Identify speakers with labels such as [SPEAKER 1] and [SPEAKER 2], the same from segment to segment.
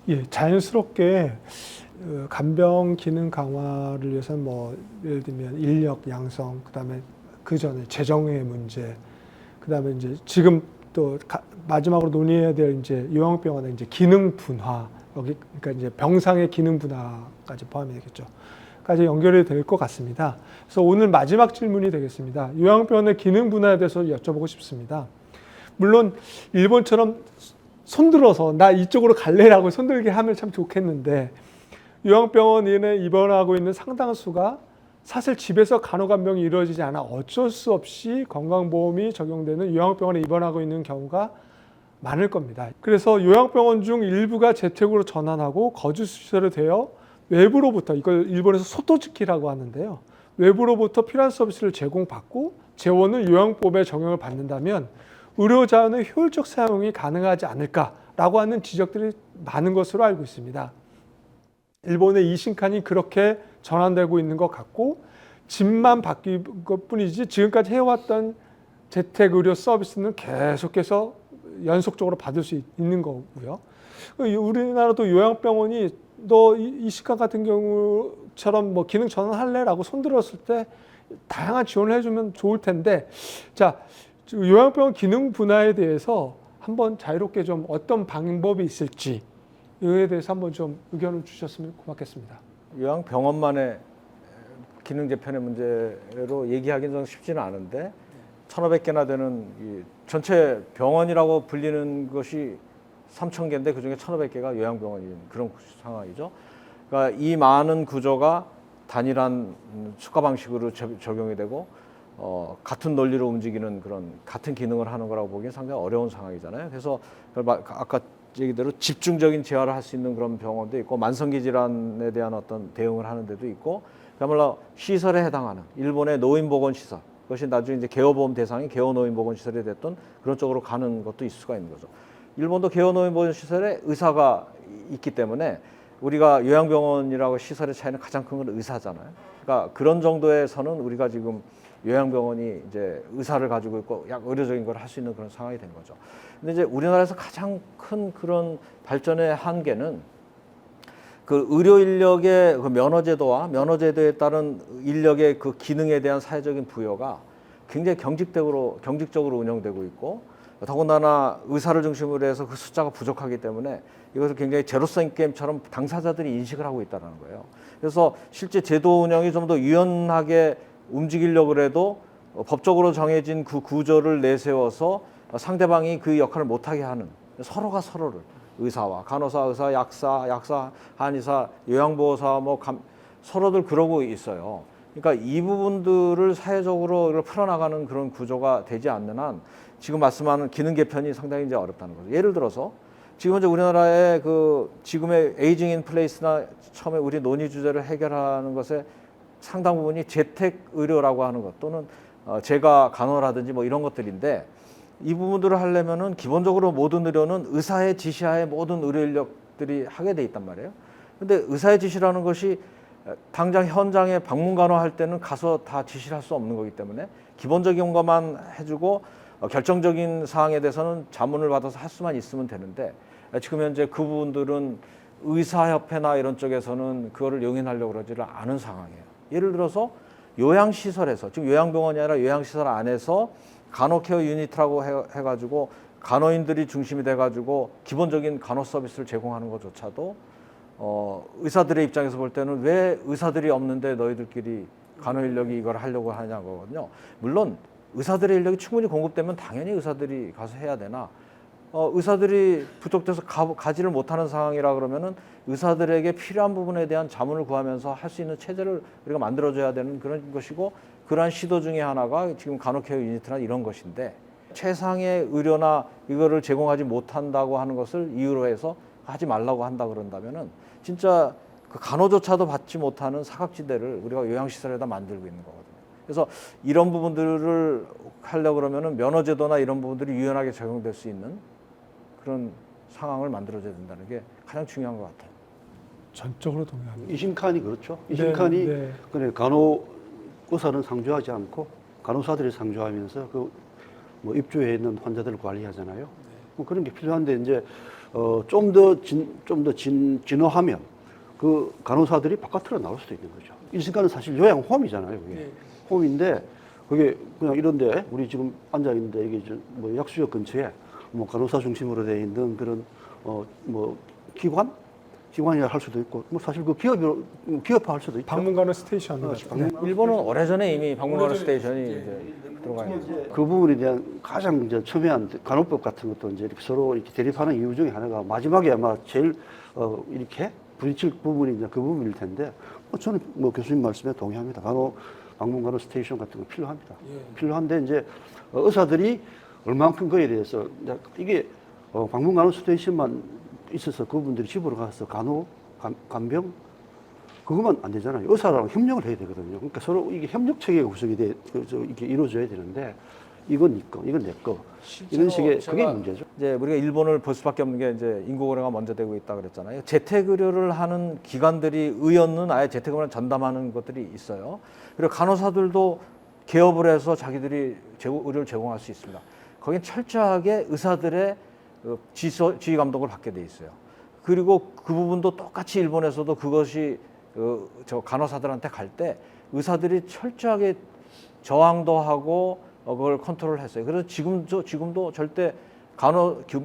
[SPEAKER 1] 예, 자연스럽게 간병 기능 강화를 위해서는 뭐 예를 들면 인력 양성, 그다음에 그 전에 재정의 문제, 그다음에 이제 지금 또 마지막으로 논의해야 될 이제 요양병원의 이제 기능 분화, 여기 그러니까 이제 병상의 기능 분화까지 포함이 되겠죠. 까지 연결이 될 것 같습니다. 그래서 오늘 마지막 질문이 되겠습니다. 요양병원의 기능 분화에 대해서 여쭤보고 싶습니다. 물론 일본처럼 손들어서 나 이쪽으로 갈래라고 손들게 하면 참 좋겠는데, 요양병원에 입원하고 있는 상당수가 사실 집에서 간호간병이 이루어지지 않아 어쩔 수 없이 건강보험이 적용되는 요양병원에 입원하고 있는 경우가 많을 겁니다. 그래서 요양병원 중 일부가 재택으로 전환하고 거주시설이 되어 외부로부터, 이걸 일본에서 소토츠키라고 하는데요, 외부로부터 필요한 서비스를 제공받고 재원은 요양보험에 적용을 받는다면 의료자원의 효율적 사용이 가능하지 않을까라고 하는 지적들이 많은 것으로 알고 있습니다. 일본의 이신칸이 그렇게 전환되고 있는 것 같고, 집만 바뀐 것 뿐이지 지금까지 해왔던 재택의료 서비스는 계속해서 연속적으로 받을 수 있는 거고요. 우리나라도 요양병원이 너 이신칸 같은 경우처럼 뭐 기능 전환할래라고 손들었을 때 다양한 지원을 해주면 좋을 텐데, 자, 요양병원 기능 분화에 대해서 한번 자유롭게 좀 어떤 방법이 있을지 이에 대해서 한번 좀 의견을 주셨으면 고맙겠습니다.
[SPEAKER 2] 요양병원만의 기능 재편의 문제로 얘기하기는 좀 쉽지는 않은데 1,500개나 되는 이 전체 병원이라고 불리는 것이 3,000개인데 그중에 1,500개가 요양병원인 그런 상황이죠. 그러니까 이 많은 구조가 단일한 수가 방식으로 적용이 되고 같은 논리로 움직이는 그런 같은 기능을 하는 거라고 보기엔 상당히 어려운 상황이잖아요. 그래서 아까 얘기대로 집중적인 재활을 할 수 있는 그런 병원도 있고, 만성기 질환에 대한 어떤 대응을 하는 데도 있고, 그야말로 시설에 해당하는 일본의 노인보건시설, 그것이 나중에 이제 개호보험 대상이 개호노인보건시설이 됐던 그런 쪽으로 가는 것도 있을 수가 있는 거죠. 일본도 개호노인보건시설에 의사가 있기 때문에 우리가 요양병원이라고 시설의 차이는 가장 큰 건 의사잖아요. 그러니까 그런 정도에서는 우리가 지금 요양병원이 이제 의사를 가지고 있고 약 의료적인 걸 할 수 있는 그런 상황이 된 거죠. 근데 이제 우리나라에서 가장 큰 그런 발전의 한계는 그 의료 인력의 그 면허제도와 면허제도에 따른 인력의 그 기능에 대한 사회적인 부여가 굉장히 경직적으로 운영되고 있고, 더군다나 의사를 중심으로 해서 그 숫자가 부족하기 때문에 이것을 굉장히 제로섬 게임처럼 당사자들이 인식을 하고 있다는 거예요. 그래서 실제 제도 운영이 좀 더 유연하게 움직이려고 해도 법적으로 정해진 그 구조를 내세워서 상대방이 그 역할을 못하게 하는, 서로가 서로를, 의사와 간호사, 의사, 약사, 한의사, 요양보호사 서로들 그러고 있어요. 그러니까 이 부분들을 사회적으로 이걸 풀어나가는 그런 구조가 되지 않는 한 지금 말씀하는 기능 개편이 상당히 이제 어렵다는 거죠. 예를 들어서 지금 이제 우리나라의 그 지금의 에이징 인 플레이스나 처음에 우리 논의 주제를 해결하는 것에 상당 부분이 재택 의료라고 하는 것 또는 재가 간호라든지 뭐 이런 것들인데, 이 부분들을 하려면은 기본적으로 모든 의료는 의사의 지시하에 모든 의료 인력들이 하게 돼 있단 말이에요. 근데 의사의 지시라는 것이 당장 현장에 방문 간호할 때는 가서 다 지시를 할 수 없는 거기 때문에 기본적인 것만 해주고 결정적인 사항에 대해서는 자문을 받아서 할 수만 있으면 되는데, 지금 현재 그 부분들은 의사협회나 이런 쪽에서는 그거를 용인하려고 그러지를 않은 상황이에요. 예를 들어서 요양시설에서, 지금 요양병원이 아니라 요양시설 안에서 간호케어 유니트라고 해가지고 간호인들이 중심이 돼가지고 기본적인 간호 서비스를 제공하는 것조차도 의사들의 입장에서 볼 때는 왜 의사들이 없는데 너희들끼리 간호 인력이 이걸 하려고 하냐거든요. 물론 의사들의 인력이 충분히 공급되면 당연히 의사들이 가서 해야 되나, 의사들이 부족돼서 가지를 못하는 상황이라 그러면은 의사들에게 필요한 부분에 대한 자문을 구하면서 할 수 있는 체제를 우리가 만들어줘야 되는 그런 것이고, 그러한 시도 중에 하나가 지금 간호케어 유니트나 이런 것인데, 최상의 의료나 이거를 제공하지 못한다고 하는 것을 이유로 해서 하지 말라고 한다 그런다면은 진짜 그 간호조차도 받지 못하는 사각지대를 우리가 요양시설에다 만들고 있는 거거든요. 그래서 이런 부분들을 하려고 그러면은 면허제도나 이런 부분들이 유연하게 적용될 수 있는 그런 상황을 만들어줘야 된다는 게 가장 중요한 것 같아요.
[SPEAKER 1] 전적으로 동의합니다.
[SPEAKER 3] 이신칸이 그렇죠. 이신칸이
[SPEAKER 1] 네.
[SPEAKER 3] 그래 간호 의사는 상주하지 않고 간호사들이 상주하면서 그 뭐 입주해 있는 환자들을 관리하잖아요. 뭐 그런 게 필요한데 이제 좀 더 진화하면 그 간호사들이 바깥으로 나올 수도 있는 거죠. 이 순간은 사실 요양홈이잖아요. 그게. 홈인데 그게 그냥 이런데 우리 지금 앉아 있는데 이게 뭐 약수역 근처에 뭐 간호사 중심으로 되어 있는 그런 뭐 기관이라 할 수도 있고 뭐 사실 그 기업화 할 수도 있죠.
[SPEAKER 1] 방문가는 스테이션 같은 거.
[SPEAKER 2] 일본은 오래전에 이미 방문가는 스테이션이 이제 들어가 있는.
[SPEAKER 3] 그 부분에 대한 가장 이제 첨예한 간호법 같은 것도 이제 이렇게 서로 이렇게 대립하는 이유 중에 하나가 마지막에 아마 제일 이렇게 부딪힐 부분이 이제 그 부분일 텐데 저는 뭐 교수님 말씀에 동의합니다. 방문 간호 스테이션 같은 거 필요합니다. 필요한데 이제 의사들이 얼만큼 그에 대해서 이게 방문 간호 스테이션만 있어서 그분들이 집으로 가서 간병 그것만 안 되잖아요. 의사랑 협력을 해야 되거든요. 그러니까 서로 이게 협력 체계가 구성이 이렇게 이루어져야 되는데 이건 네 거, 이건 내 거. 이런 식의 그게 문제죠.
[SPEAKER 2] 이제 우리가 일본을 볼 수밖에 없는 게 이제 인구 고령화 먼저 되고 있다 그랬잖아요. 재택 의료를 하는 기관들이 의원은 아예 재택 의료를 전담하는 것들이 있어요. 그리고 간호사들도 개업을 해서 자기들이 의료를 제공할 수 있습니다. 거긴 철저하게 의사들의 지휘 감독을 받게 돼 있어요. 그리고 그 부분도 똑같이 일본에서도 그것이 저 간호사들한테 갈 때 의사들이 철저하게 저항도 하고 그걸 컨트롤했어요. 그래서 지금도 절대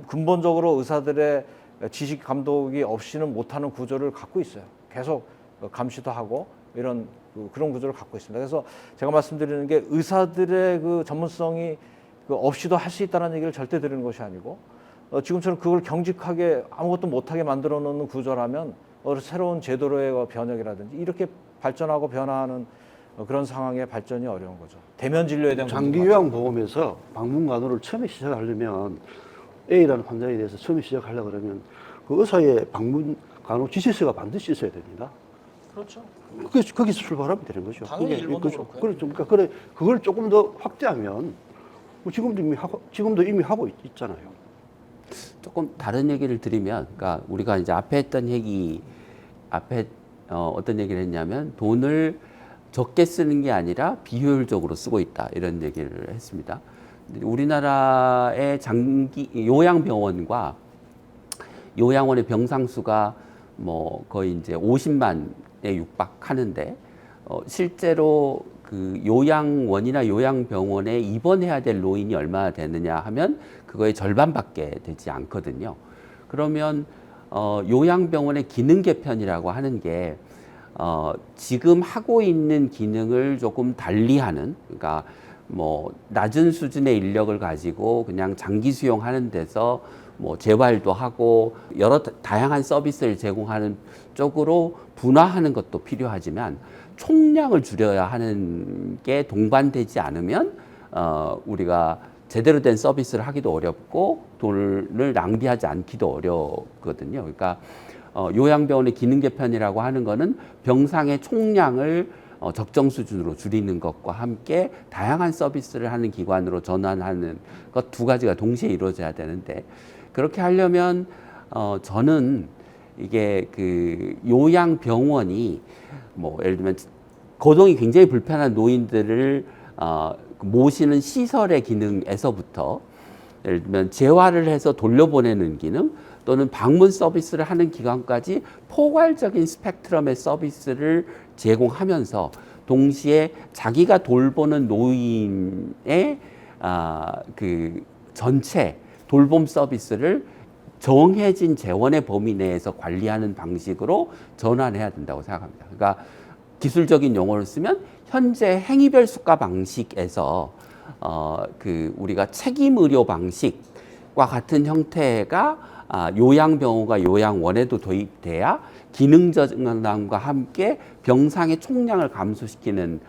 [SPEAKER 2] 근본적으로 의사들의 지식 감독이 없이는 못하는 구조를 갖고 있어요. 계속 감시도 하고 그런 구조를 갖고 있습니다. 그래서 제가 말씀드리는 게 의사들의 그 전문성이 없이도 할 수 있다는 얘기를 절대 드리는 것이 아니고 지금처럼 그걸 경직하게 아무것도 못하게 만들어 놓는 구조라면 새로운 제도로의 변혁이라든지 이렇게 발전하고 변화하는 그런 상황의 발전이 어려운 거죠. 대면 진료에 대한
[SPEAKER 3] 장기 요양보험에서 방문 간호를 처음에 시작하려면 A라는 환자에 대해서 처음에 시작하려고 그러면 그 의사의 방문 간호 지시서가 반드시 있어야 됩니다.
[SPEAKER 2] 그렇죠.
[SPEAKER 3] 거기서 출발하면 되는 거죠.
[SPEAKER 2] 당연히 일본도
[SPEAKER 3] 그렇죠. 그러니까 그걸 조금 더 확대하면 뭐 지금도 이미 하고 있잖아요.
[SPEAKER 4] 조금 다른 얘기를 드리면, 그러니까 우리가 이제 앞에 했던 얘기, 어떤 얘기를 했냐면 돈을 적게 쓰는 게 아니라 비효율적으로 쓰고 있다 이런 얘기를 했습니다. 우리나라의 요양병원과 요양원의 병상 수가 뭐 거의 이제 50만에 육박하는데 실제로 그 요양원이나 요양병원에 입원해야 될 노인이 얼마나 되느냐 하면 그거의 절반밖에 되지 않거든요. 그러면 요양병원의 기능 개편이라고 하는 게 지금 하고 있는 기능을 조금 달리하는, 그러니까 뭐 낮은 수준의 인력을 가지고 그냥 장기 수용하는 데서 뭐 재활도 하고 여러 다양한 서비스를 제공하는 쪽으로 분화하는 것도 필요하지만 총량을 줄여야 하는 게 동반되지 않으면 우리가 제대로 된 서비스를 하기도 어렵고 돈을 낭비하지 않기도 어렵거든요. 그러니까 요양병원의 기능 개편이라고 하는 거는 병상의 총량을 적정 수준으로 줄이는 것과 함께 다양한 서비스를 하는 기관으로 전환하는 것 두 가지가 동시에 이루어져야 되는데, 그렇게 하려면 저는 이게 그 요양병원이 뭐 예를 들면 거동이 굉장히 불편한 노인들을 모시는 시설의 기능에서부터 예를 들면 재활을 해서 돌려보내는 기능 또는 방문 서비스를 하는 기관까지 포괄적인 스펙트럼의 서비스를 제공하면서 동시에 자기가 돌보는 노인의 그 전체 돌봄 서비스를 정해진 재원의 범위 내에서 관리하는 방식으로 전환해야 된다고 생각합니다. 그러니까 기술적인 용어를 쓰면 현재 행위별 수가 방식에서 그 우리가 책임 의료 방식과 같은 형태가 요양병원과 요양원에도 도입돼야 기능 전환과 함께 병상의 총량을 감소시키는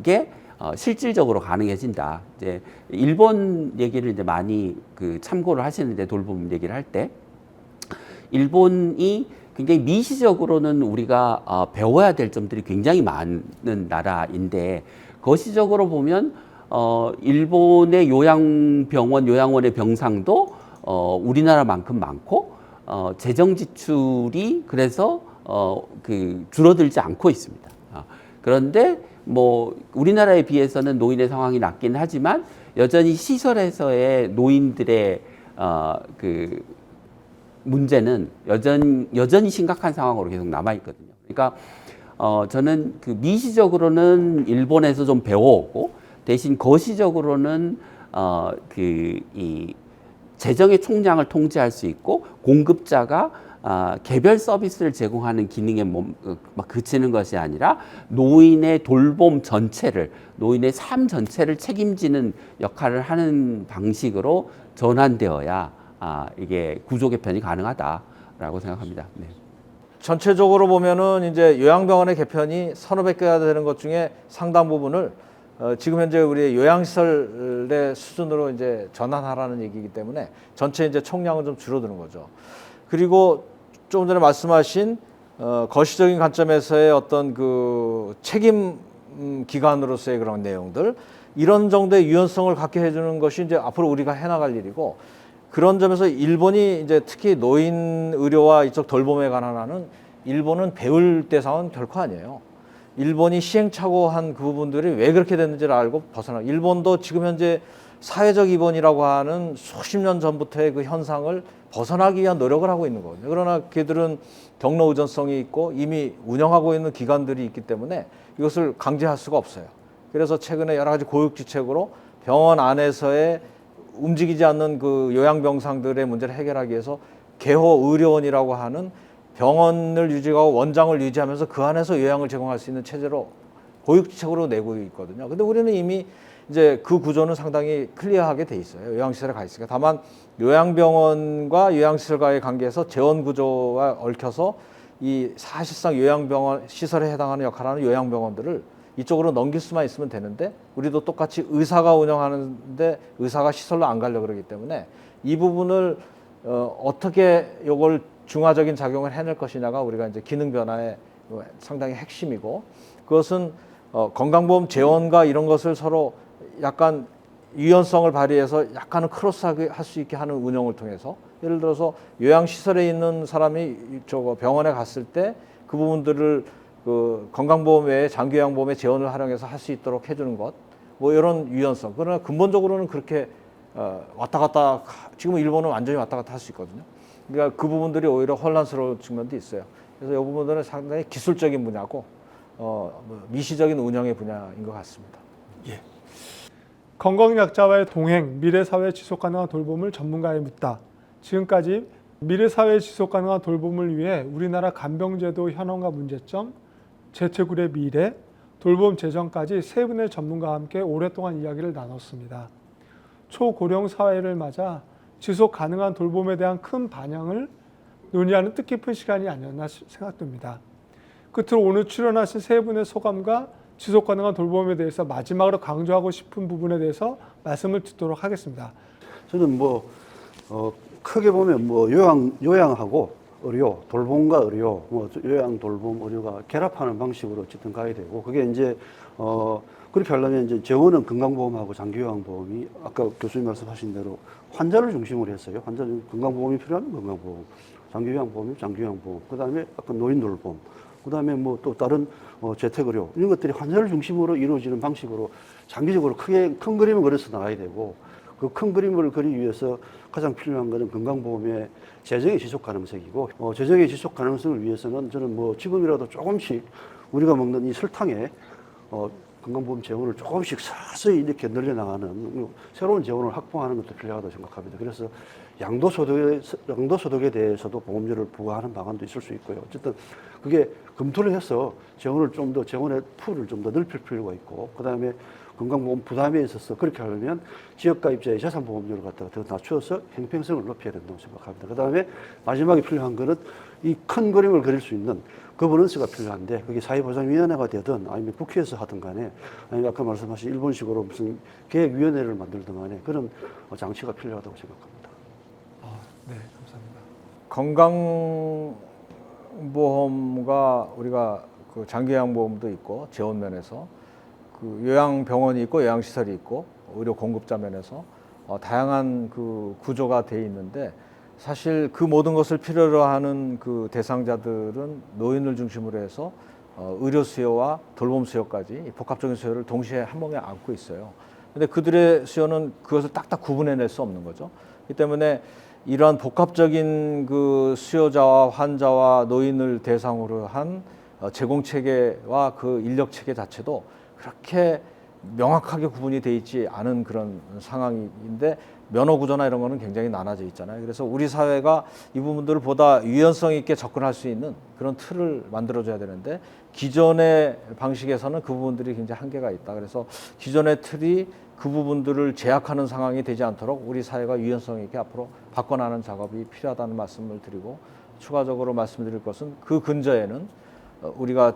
[SPEAKER 4] 게 실질적으로 가능해진다. 이제 일본 얘기를 이제 많이 그 참고를 하시는데, 돌봄 얘기를 할 때 일본이 굉장히 미시적으로는 우리가 배워야 될 점들이 굉장히 많은 나라인데, 거시적으로 보면 일본의 요양병원, 요양원의 병상도 우리나라만큼 많고 재정 지출이 그래서 그 줄어들지 않고 있습니다. 그런데 뭐 우리나라에 비해서는 노인의 상황이 낮긴 하지만 여전히 시설에서의 노인들의 그 문제는 여전히 심각한 상황으로 계속 남아 있거든요. 그러니까 저는 그 미시적으로는 일본에서 좀 배워오고 대신 거시적으로는 이 재정의 총량을 통제할 수 있고 공급자가 개별 서비스를 제공하는 기능에 막 그치는 것이 아니라 노인의 돌봄 전체를, 노인의 삶 전체를 책임지는 역할을 하는 방식으로 전환되어야 이게 구조 개편이 가능하다라고 생각합니다. 네.
[SPEAKER 2] 전체적으로 보면은 이제 요양병원의 개편이 1,500개가 되는 것 중에 상당 부분을 지금 현재 우리 요양시설의 수준으로 이제 전환하라는 얘기이기 때문에 전체 이제 총량은 좀 줄어드는 거죠. 그리고 조금 전에 말씀하신 거시적인 관점에서의 어떤 그 책임 기관으로서의 그런 내용들, 이런 정도의 유연성을 갖게 해주는 것이 이제 앞으로 우리가 해나갈 일이고, 그런 점에서 일본이 이제 특히 노인 의료와 이쪽 돌봄에 관한 한은 일본은 배울 대상은 결코 아니에요. 일본이 시행착오한 그 부분들이 왜 그렇게 됐는지를 알고 일본도 지금 현재 사회적 입원이라고 하는 수십 년 전부터의 그 현상을 벗어나기 위한 노력을 하고 있는 거거든요. 그러나 걔들은 경로 의존성이 있고 이미 운영하고 있는 기관들이 있기 때문에 이것을 강제할 수가 없어요. 그래서 최근에 여러 가지 고육지책으로 병원 안에서의 움직이지 않는 그 요양병상들의 문제를 해결하기 위해서 개호의료원이라고 하는 병원을 유지하고 원장을 유지하면서 그 안에서 요양을 제공할 수 있는 체제로 고육지책으로 내고 있거든요. 근데 우리는 이미 이제 그 구조는 상당히 클리어하게 돼 있어요. 요양시설에 가 있으니까. 다만 요양병원과 요양시설과의 관계에서 재원 구조와 얽혀서 이 사실상 요양병원 시설에 해당하는 역할을 하는 요양병원들을 이쪽으로 넘길 수만 있으면 되는데, 우리도 똑같이 의사가 운영하는데 의사가 시설로 안 가려고 그러기 때문에 이 부분을 어떻게 이걸 중화적인 작용을 해낼 것이냐가 우리가 이제 기능 변화의 상당히 핵심이고, 그것은 건강보험 재원과 이런 것을 서로 약간 유연성을 발휘해서 약간은 크로스하게 할 수 있게 하는 운영을 통해서, 예를 들어서 요양시설에 있는 사람이 병원에 갔을 때 그 부분들을 그 건강보험 외에 장기요양보험의 재원을 활용해서 할 수 있도록 해주는 것, 뭐 이런 유연성. 그러나 근본적으로는 그렇게 왔다 갔다, 지금 일본은 완전히 왔다 갔다 할 수 있거든요. 그러니까 그 부분들이 오히려 혼란스러운 측면도 있어요. 그래서 이 부분들은 상당히 기술적인 분야고 미시적인 운영의 분야인 것 같습니다.
[SPEAKER 1] 예. 건강약자와의 동행, 미래사회 지속가능한 돌봄을 전문가에 묻다. 지금까지 미래사회 지속가능한 돌봄을 위해 우리나라 간병제도 현황과 문제점, 재채굴의 미래, 돌봄 재정까지 세 분의 전문가와 함께 오랫동안 이야기를 나눴습니다. 초고령 사회를 맞아 지속 가능한 돌봄에 대한 큰 반향을 논의하는 뜻깊은 시간이 아니었나 생각됩니다. 끝으로 오늘 출연하신 세 분의 소감과 지속 가능한 돌봄에 대해서 마지막으로 강조하고 싶은 부분에 대해서 말씀을 듣도록 하겠습니다.
[SPEAKER 3] 저는 크게 보면 요양하고 의료, 돌봄과 의료, 요양, 돌봄, 의료가 결합하는 방식으로 어쨌든 가야 되고, 그게 이제 그렇게 하려면 이제 재원은 건강보험하고 장기요양보험이 아까 교수님 말씀하신 대로 환자를 중심으로 했어요. 건강보험이 필요하면 건강보험, 장기요양보험이 장기요양보험, 그다음에 아까 노인돌봄, 그다음에 또 다른 재택의료, 이런 것들이 환자를 중심으로 이루어지는 방식으로 장기적으로 큰 그림을 그려서 나가야 되고, 그 큰 그림을 그리기 위해서 가장 필요한 것은 건강보험의 재정의 지속 가능성이고, 재정의 지속 가능성을 위해서는 저는 지금이라도 조금씩 우리가 먹는 이 설탕에 건강보험 재원을 조금씩 서서히 이렇게 늘려나가는 새로운 재원을 확보하는 것도 필요하다고 생각합니다. 그래서 양도소득에 대해서도 보험료를 부과하는 방안도 있을 수 있고요. 어쨌든 그게 검토를 해서 재원을 재원의 풀을 좀 더 넓힐 필요가 있고, 그 다음에 건강보험 부담에 있어서 그렇게 하려면 지역가입자의 재산보험료를 갖다가 더 낮춰서 형평성을 높여야 된다고 생각합니다. 그 다음에 마지막에 필요한 것은 이 큰 그림을 그릴 수 있는 거버넌스가 필요한데, 그게 사회보장위원회가 되든 아니면 국회에서 하든 간에, 아니면 아까 말씀하신 일본식으로 무슨 계획위원회를 만들든 간에 그런 장치가 필요하다고 생각합니다.
[SPEAKER 1] 네, 감사합니다.
[SPEAKER 2] 건강보험과 우리가 그 장기요양보험도 있고 재원 면에서 그 요양병원이 있고 요양시설이 있고 의료 공급자 면에서 다양한 그 구조가 돼 있는데, 사실 그 모든 것을 필요로 하는 그 대상자들은 노인을 중심으로 해서 의료 수요와 돌봄 수요까지 복합적인 수요를 동시에 한 몸에 안고 있어요. 근데 그들의 수요는 그것을 딱딱 구분해낼 수 없는 거죠. 그렇기 때문에 이러한 복합적인 그 수요자와 환자와 노인을 대상으로 한 제공 체계와 그 인력 체계 자체도 그렇게 명확하게 구분이 돼 있지 않은 그런 상황인데 면허 구조나 이런 거는 굉장히 나눠져 있잖아요. 그래서 우리 사회가 이 부분들을 보다 유연성 있게 접근할 수 있는 그런 틀을 만들어줘야 되는데 기존의 방식에서는 그 부분들이 굉장히 한계가 있다. 그래서 기존의 틀이 그 부분들을 제약하는 상황이 되지 않도록 우리 사회가 유연성 있게 앞으로 바꿔나가는 작업이 필요하다는 말씀을 드리고 추가적으로 말씀드릴 것은 그 근저에는 우리가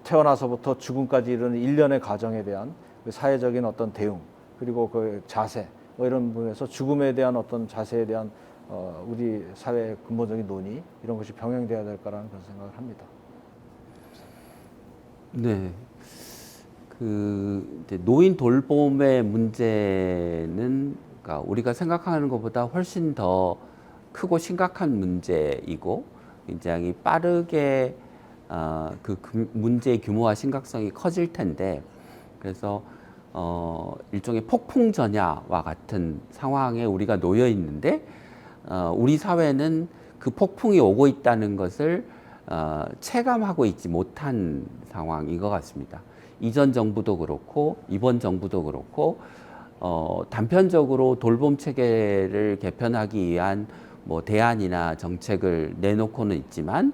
[SPEAKER 2] 태어나서부터 죽음까지 이르는 일련의 과정에 대한 그 사회적인 어떤 대응 그리고 그 자세 뭐 이런 부분에서 죽음에 대한 어떤 자세에 대한 우리 사회의 근본적인 논의 이런 것이 병행돼야 될 거라는 그런 생각을 합니다.
[SPEAKER 4] 네. 그 이제 노인 돌봄의 문제는 그러니까 우리가 생각하는 것보다 훨씬 더 크고 심각한 문제이고 굉장히 빠르게 그 문제의 규모와 심각성이 커질 텐데 그래서 일종의 폭풍 전야와 같은 상황에 우리가 놓여 있는데 우리 사회는 그 폭풍이 오고 있다는 것을 체감하고 있지 못한 상황인 것 같습니다. 이전 정부도 그렇고 이번 정부도 그렇고 단편적으로 돌봄 체계를 개편하기 위한 뭐 대안이나 정책을 내놓고는 있지만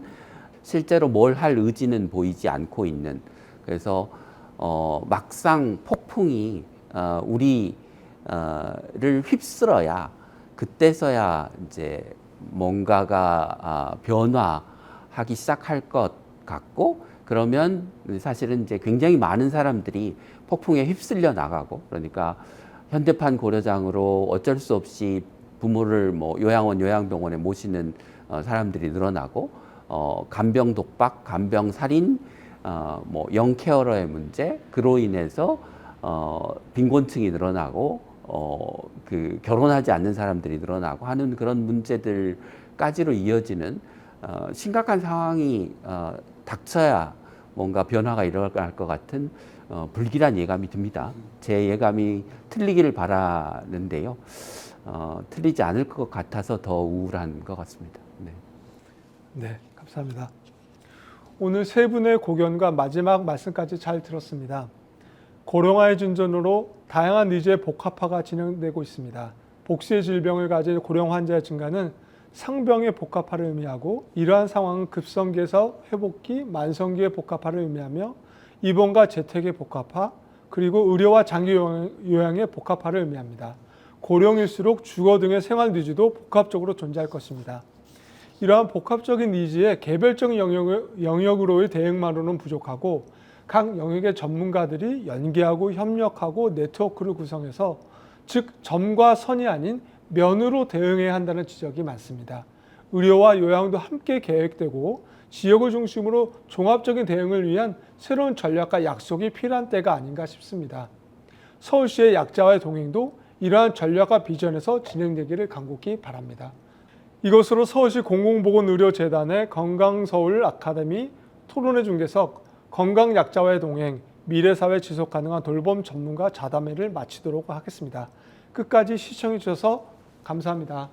[SPEAKER 4] 실제로 뭘 할 의지는 보이지 않고 있는 그래서 막상 폭풍이 우리를 휩쓸어야 그때서야 이제 뭔가가 변화하기 시작할 것 같고 그러면 사실은 이제 굉장히 많은 사람들이 폭풍에 휩쓸려 나가고 그러니까 현대판 고려장으로 어쩔 수 없이 부모를 뭐 요양원, 요양병원에 모시는 사람들이 늘어나고 간병 독박, 간병 살인, 뭐 영케어러의 문제 그로 인해서 빈곤층이 늘어나고 그 결혼하지 않는 사람들이 늘어나고 하는 그런 문제들까지로 이어지는 심각한 상황이 닥쳐야 뭔가 변화가 일어날 것 같은 불길한 예감이 듭니다. 제 예감이 틀리기를 바라는데요. 틀리지 않을 것 같아서 더 우울한 것 같습니다. 네.
[SPEAKER 1] 네, 감사합니다. 오늘 세 분의 고견과 마지막 말씀까지 잘 들었습니다. 고령화의 진전으로 다양한 니즈의 복합화가 진행되고 있습니다. 복수의 질병을 가진 고령 환자의 증가는 상병의 복합화를 의미하고 이러한 상황은 급성기에서 회복기, 만성기의 복합화를 의미하며 입원과 재택의 복합화, 그리고 의료와 장기 요양의 복합화를 의미합니다. 고령일수록 주거 등의 생활 니즈도 복합적으로 존재할 것입니다. 이러한 복합적인 니즈의 개별적인 영역으로의 대응만으로는 부족하고 각 영역의 전문가들이 연계하고 협력하고 네트워크를 구성해서 즉 점과 선이 아닌 면으로 대응해야 한다는 지적이 많습니다. 의료와 요양도 함께 계획되고 지역을 중심으로 종합적인 대응을 위한 새로운 전략과 약속이 필요한 때가 아닌가 싶습니다. 서울시의 약자와의 동행도 이러한 전략과 비전에서 진행되기를 간곡히 바랍니다. 이것으로 서울시 공공보건의료재단의 건강서울 아카데미 토론회 중계석 건강약자와의 동행 미래사회 지속가능한 돌봄 전문가 자담회를 마치도록 하겠습니다. 끝까지 시청해 주셔서 감사합니다.